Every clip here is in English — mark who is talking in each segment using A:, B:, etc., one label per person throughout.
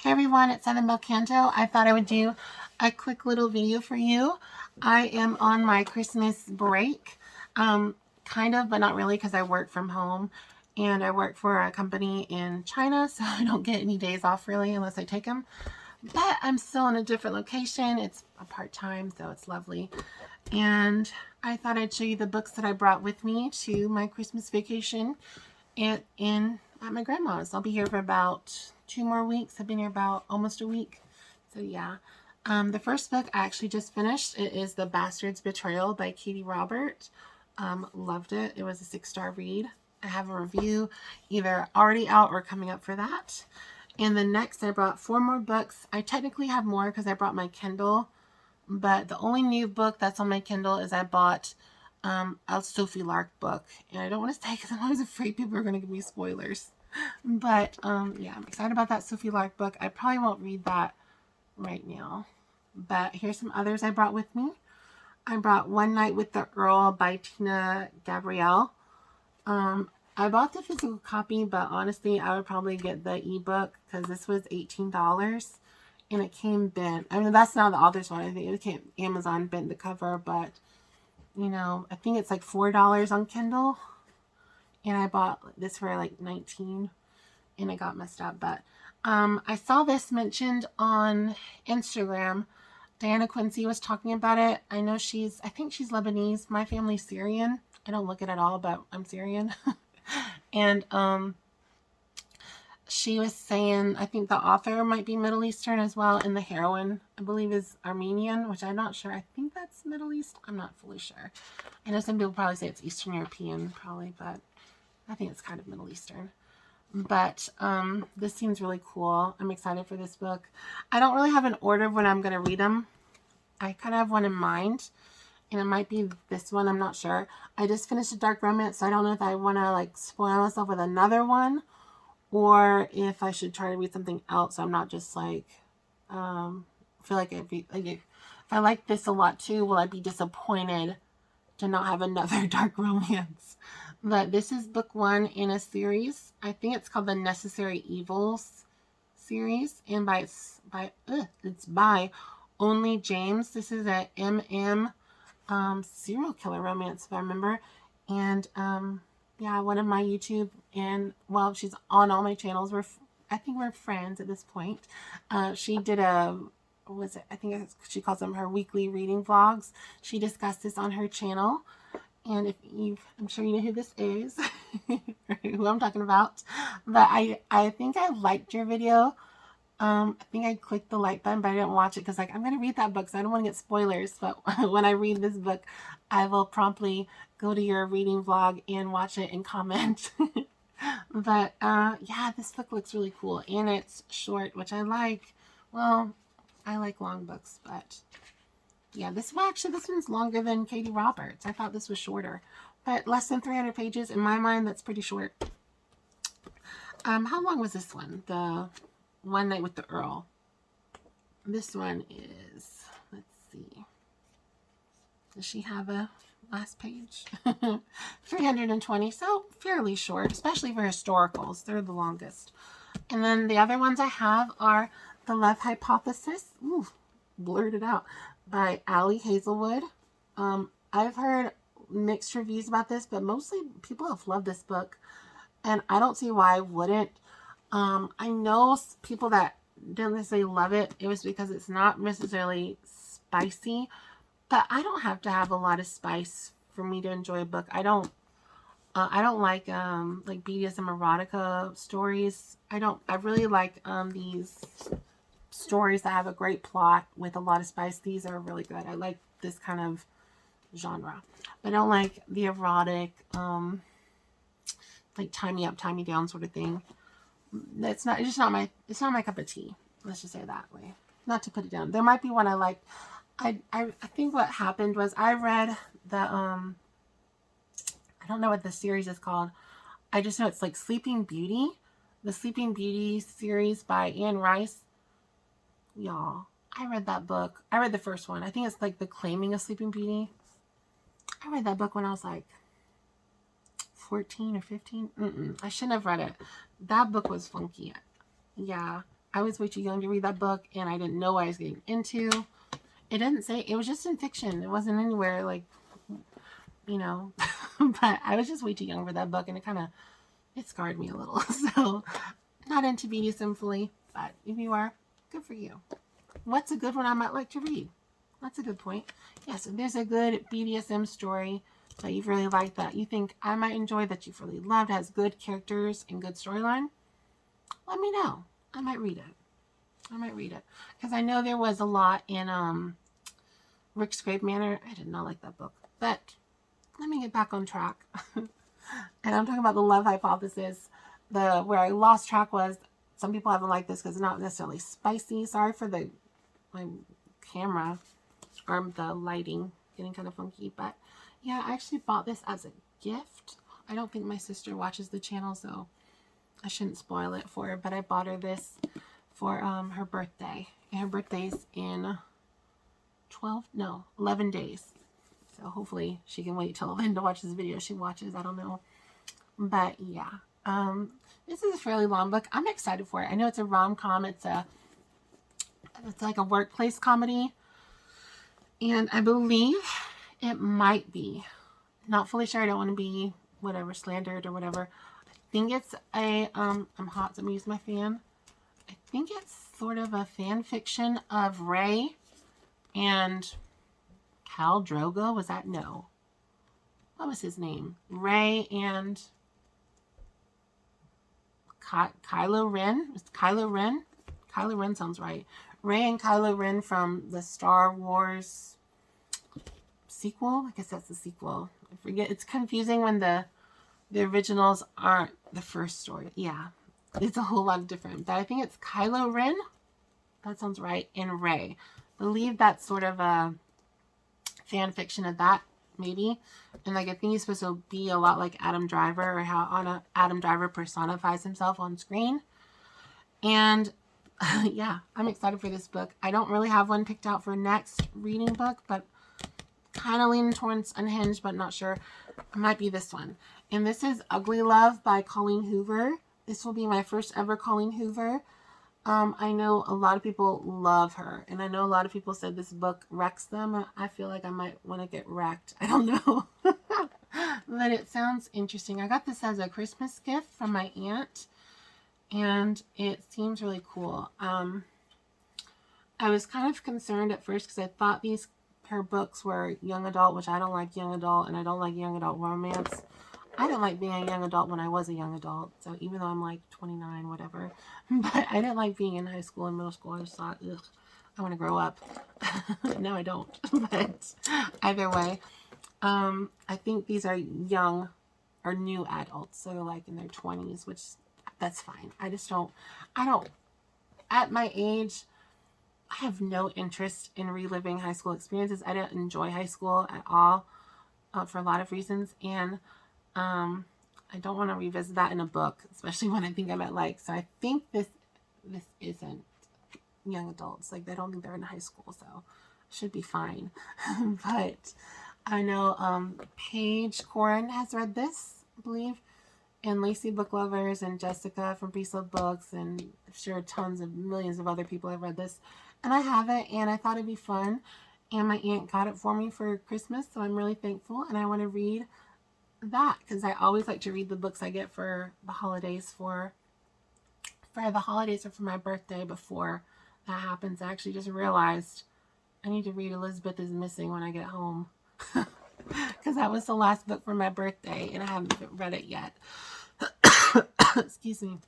A: Hey everyone, it's Annabelle Canto. I thought I would do a quick little video for you. I am on my Christmas break, kind of, but not really because I work from home and I work for a company in China, so I don't get any days off really unless I take them. But I'm still in a different location. It's a part-time, so it's lovely. And I thought I'd show you the books that I brought with me to my Christmas vacation at my grandma's. I'll be here for about 2 more weeks. I've been here about almost a week. So yeah. The first book I actually just finished. It is The Bastard's Betrayal by Katee Robert. Loved it. It was a 6-star read. I have a review either already out or coming up for that. And the next I brought 4 more books. I technically have more because I brought my Kindle. But the only new book that's on my Kindle is I bought a Sophie Lark book. And I don't want to say because I'm always afraid people are going to give me spoilers. But yeah, I'm excited about that Sophie Lark book. I probably won't read that right now. But here's some others I brought with me. I brought One Night with the Earl by Tina Gabrielle. I bought the physical copy, but honestly, I would probably get the ebook because this was $18 and it came bent. I mean, that's not the author's one. I think it came Amazon bent the cover, but you know, I think it's like $4 on Kindle. And I bought this for like $19 and it got messed up. But I saw this mentioned on Instagram. Diana Quincy was talking about it. I know I think she's Lebanese. My family's Syrian. I don't look it at all, but I'm Syrian. And she was saying, I think the author might be Middle Eastern as well, and the heroine, I believe, is Armenian, which I'm not sure. I think that's Middle East. I'm not fully sure. I know some people probably say it's Eastern European, probably, but I think it's kind of Middle Eastern. But this seems really cool. I'm excited for this book. I don't really have an order of when I'm going to read them. I kind of have one in mind, and it might be this one. I'm not sure. I just finished a dark romance, so I don't know if I want to like spoil myself with another one or if I should try to read something else. So I'm not just like, feel like if I like this a lot too, will I be disappointed to not have another dark romance? But this is book 1 in a series. I think it's called the Necessary Evils series, and it's by Onley James. This is a serial killer romance, if I remember. And yeah, one of my YouTube and well, she's on all my channels. I think we're friends at this point. She did I think she calls them her weekly reading vlogs. She discussed this on her channel. And I'm sure you know who this is, who I'm talking about. But I think I liked your video. I think I clicked the like button, but I didn't watch it because like I'm going to read that book, so I don't want to get spoilers. But when I read this book, I will promptly go to your reading vlog and watch it and comment. But yeah, this book looks really cool. And it's short, which I like. Well, I like long books, but yeah, this one's longer than Katee Roberts. I thought this was shorter, but less than 300 pages. In my mind, that's pretty short. How long was this one? The One Night with the Earl. This one is, let's see. Does she have a last page? 320, so fairly short, especially for historicals. They're the longest. And then the other ones I have are The Love Hypothesis. Ooh, blurted out. By Hazelwood. I've heard mixed reviews about this, but mostly people have loved this book, and I don't see why I wouldn't. I know people that didn't necessarily love it. It was because it's not necessarily spicy, but I don't have to have a lot of spice for me to enjoy a book. I don't like BDSM erotica stories. I really like these stories that have a great plot with a lot of spice. These are really good. I like this kind of genre. I don't like the erotic, like tie me up, tie me down sort of thing. It's not my cup of tea. Let's just say it that way. Not to put it down. There might be one I like. I think what happened was I read the I don't know what the series is called. I just know it's like Sleeping Beauty. The Sleeping Beauty series by Anne Rice. Y'all, I read that book. I read the first one. I think it's like The Claiming of Sleeping Beauty. I read that book when I was like 14 or 15. I shouldn't have read it. That book was funky. Yeah. I was way too young to read that book, and I didn't know what I was getting into. It didn't say, it was just in fiction. It wasn't anywhere like, you know, but I was just way too young for that book, and it scarred me a little. So, not into BDSM fully, but if you are, good for you. What's a good one I might like to read? That's a good point. Yes, if there's a good BDSM story that you've really liked, that you think I might enjoy, that you've really loved, has good characters and good storyline, let me know. I might read it. Because I know there was a lot in Rick's Grave Manor. I did not like that book. But let me get back on track. And I'm talking about the love hypothesis. Where I lost track was, some people haven't liked this because it's not necessarily spicy. Sorry for my camera or the lighting getting kind of funky. But yeah, I actually bought this as a gift. I don't think my sister watches the channel, so I shouldn't spoil it for her. But I bought her this for her birthday. And her birthday's in 11 days. So hopefully she can wait till then to watch this video. She watches, I don't know. But yeah, this is a fairly long book. I'm excited for it. I know it's a rom-com. It's like a workplace comedy. And I believe it might be, not fully sure. I don't want to be whatever, slandered or whatever. I think it's I'm hot, so I'm using my fan. I think it's sort of a fan fiction of Ray and Khal Drogo. Was that? No. What was his name? Ray and Kylo Ren? Is Kylo Ren? Kylo Ren sounds right. Ray and Kylo Ren from the Star Wars sequel. I guess that's the sequel. I forget. It's confusing when the originals aren't the first story. Yeah. It's a whole lot different. But I think it's Kylo Ren. That sounds right. And Ray. I believe that's sort of a fan fiction of that, maybe. And like, I think he's supposed to be a lot like Adam Driver, or how Adam Driver personifies himself on screen. And yeah, I'm excited for this book. I don't really have one picked out for next reading book, but kind of leaning towards Unhinged, but not sure. It might be this one. And this is Ugly Love by Colleen Hoover. This will be my first ever Colleen Hoover. I know a lot of people love her, and I know a lot of people said this book wrecks them. I feel like I might want to get wrecked. I don't know. But it sounds interesting. I got this as a Christmas gift from my aunt, and it seems really cool. I was kind of concerned at first because I thought her books were young adult, which I don't like young adult, and I don't like young adult romance. I didn't like being a young adult when I was a young adult, so even though I'm like 29, whatever, but I didn't like being in high school and middle school. I just thought, ugh, I want to grow up. No, I don't, but either way, I think these are young or new adults, so like in their 20s, which that's fine. I don't, at my age, I have no interest in reliving high school experiences. I didn't enjoy high school at all, for a lot of reasons, and I don't want to revisit that in a book, especially when I think I might like. So I think this isn't young adults. Like, I don't think they're in high school, so it should be fine. But I know Paige Corin has read this, I believe, and Lacey Book Lovers and Jessica from Pre-Sold Books, and I'm sure tons of millions of other people have read this. And I haven't, and I thought it'd be fun. And my aunt got it for me for Christmas, so I'm really thankful. And I want to read that because I always like to read the books I get for the holidays, for the holidays or for my birthday. Before that happens, I actually just realized I need to read Elizabeth is Missing when I get home, because that was the last book for my birthday and I haven't read it yet. Excuse me.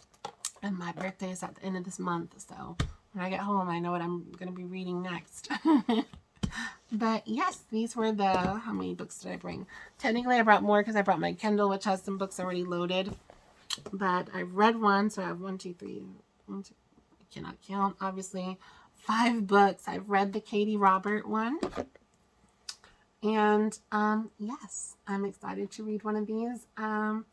A: And my birthday is at the end of this month, so when I get home I know what I'm going to be reading next. But yes, these were how many books did I bring? Technically I brought more because I brought my Kindle, which has some books already loaded. But I've read one, so I have 1, 2, 3, 1, 2, I cannot count, obviously. 5 books. I've read the Katie Robert one. And yes, I'm excited to read one of these. Kind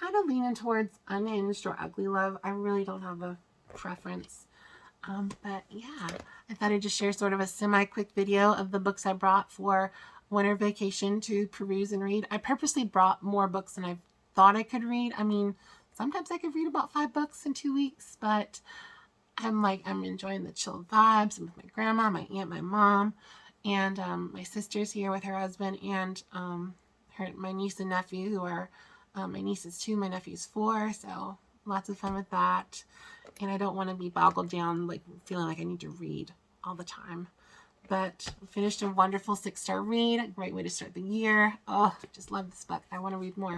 A: of leaning towards Unhinged or Ugly Love. I really don't have a preference. But yeah, I thought I'd just share sort of a semi-quick video of the books I brought for winter vacation to peruse and read. I purposely brought more books than I thought I could read. I mean, sometimes I could read about 5 books in 2 weeks, but I'm enjoying the chill vibes. I'm with my grandma, my aunt, my mom, and my sister's here with her husband, and my niece and nephew, who are my niece is 2, my nephew's 4, so lots of fun with that. And I don't want to be boggled down, like feeling like I need to read all the time. But finished a wonderful 6-star read. A great way to start the year. Oh, just love this book. I want to read more.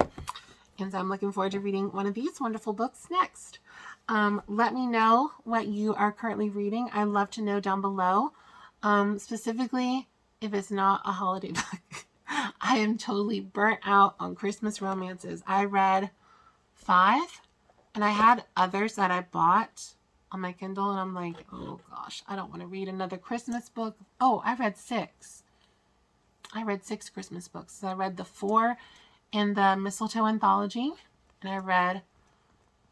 A: And so I'm looking forward to reading one of these wonderful books next. Let me know what you are currently reading. I'd love to know down below. Specifically, if it's not a holiday book. I am totally burnt out on Christmas romances. I read 5, and I had others that I bought on my Kindle, and I'm like, oh gosh, I don't want to read another Christmas book. Oh, I read 6. I read 6 Christmas books. So I read the 4 in the Mistletoe Anthology, and I read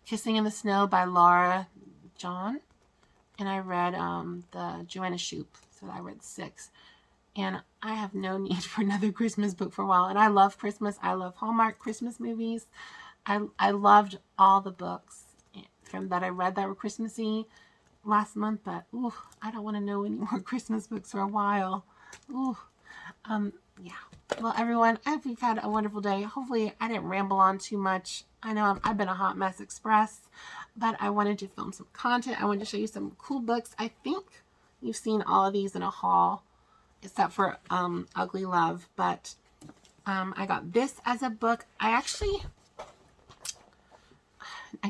A: Kissing in the Snow by Laura John, and I read the Joanna Shoup. So I read 6. And I have no need for another Christmas book for a while. And I love Christmas. I love Hallmark Christmas movies. I loved all the books from that I read that were Christmassy last month. But ooh, I don't want to know any more Christmas books for a while. Ooh, yeah. Well, everyone, I hope you've had a wonderful day. Hopefully, I didn't ramble on too much. I know I've been a hot mess express, but I wanted to film some content. I wanted to show you some cool books. I think you've seen all of these in a haul, except for Ugly Love. But I got this as a book. I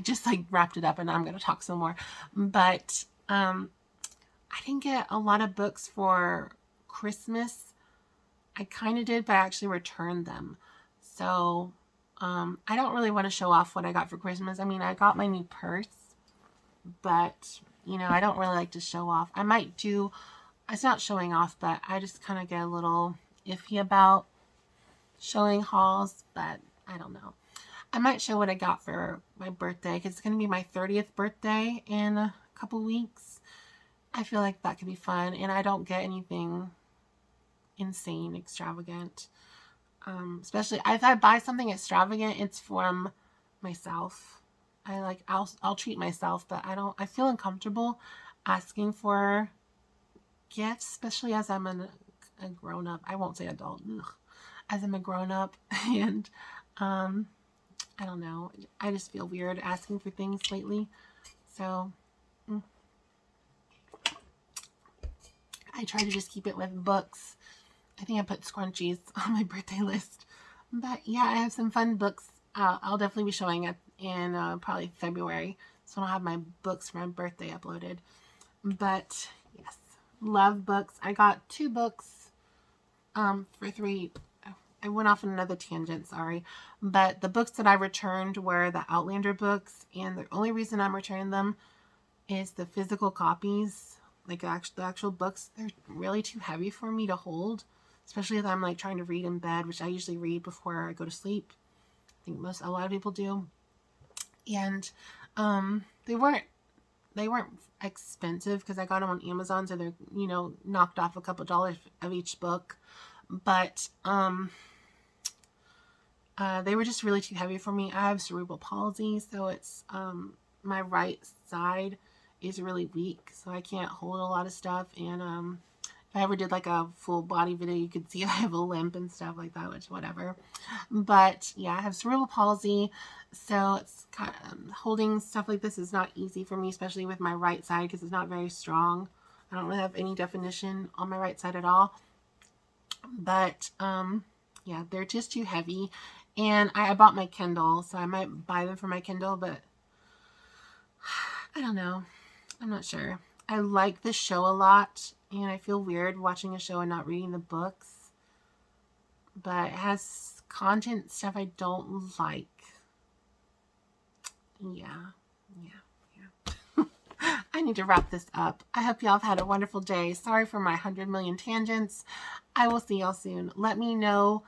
A: just like wrapped it up, and I'm going to talk some more. But I didn't get a lot of books for Christmas. I kind of did, but I actually returned them. So I don't really want to show off what I got for Christmas. I mean, I got my new purse, but you know, I don't really like to show off. I might do, it's not showing off, but I just kind of get a little iffy about showing hauls, but I don't know. I might show what I got for my birthday, because it's going to be my 30th birthday in a couple weeks. I feel like that could be fun, and I don't get anything insane, extravagant. Especially if I buy something extravagant, it's from myself. I'll treat myself, but I feel uncomfortable asking for gifts, especially as I'm a grown up. I won't say adult. Ugh. As I'm a grown up, and I don't know. I just feel weird asking for things lately. So I try to just keep it with books. I think I put scrunchies on my birthday list. But yeah, I have some fun books. I'll definitely be showing it in probably February. So I'll have my books for my birthday uploaded. But yes, love books. I got 2 books for 3. I went off on another tangent, sorry. But the books that I returned were the Outlander books. And the only reason I'm returning them is the physical copies. Like the actual books, they're really too heavy for me to hold. Especially if I'm like trying to read in bed, which I usually read before I go to sleep. I think a lot of people do. And they weren't expensive because I got them on Amazon, so they're, you know, knocked off a couple dollars of each book. But they were just really too heavy for me. I have cerebral palsy, so it's my right side is really weak, so I can't hold a lot of stuff. And if I ever did like a full body video, you could see I have a limp and stuff like that, which whatever. But yeah, I have cerebral palsy, so it's kind of, holding stuff like this is not easy for me, especially with my right side because it's not very strong. I don't really have any definition on my right side at all. But yeah, they're just too heavy. And I bought my Kindle, so I might buy them for my Kindle, but I don't know. I'm not sure. I like the show a lot, and I feel weird watching a show and not reading the books. But it has content stuff I don't like. Yeah. I need to wrap this up. I hope y'all have had a wonderful day. Sorry for my 100 million tangents. I will see y'all soon. Let me know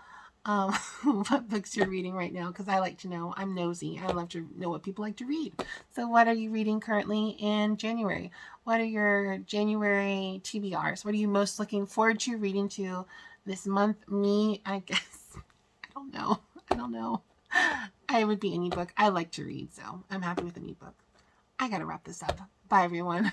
A: what books you're reading right now, because I like to know. I'm nosy. I love to know what people like to read. So what are you reading currently in January? What are your January TBRs? What are you most looking forward to reading to this month? Me, I guess. I don't know. I would be any book. I like to read, so I'm happy with any book. I gotta wrap this up. Bye, everyone.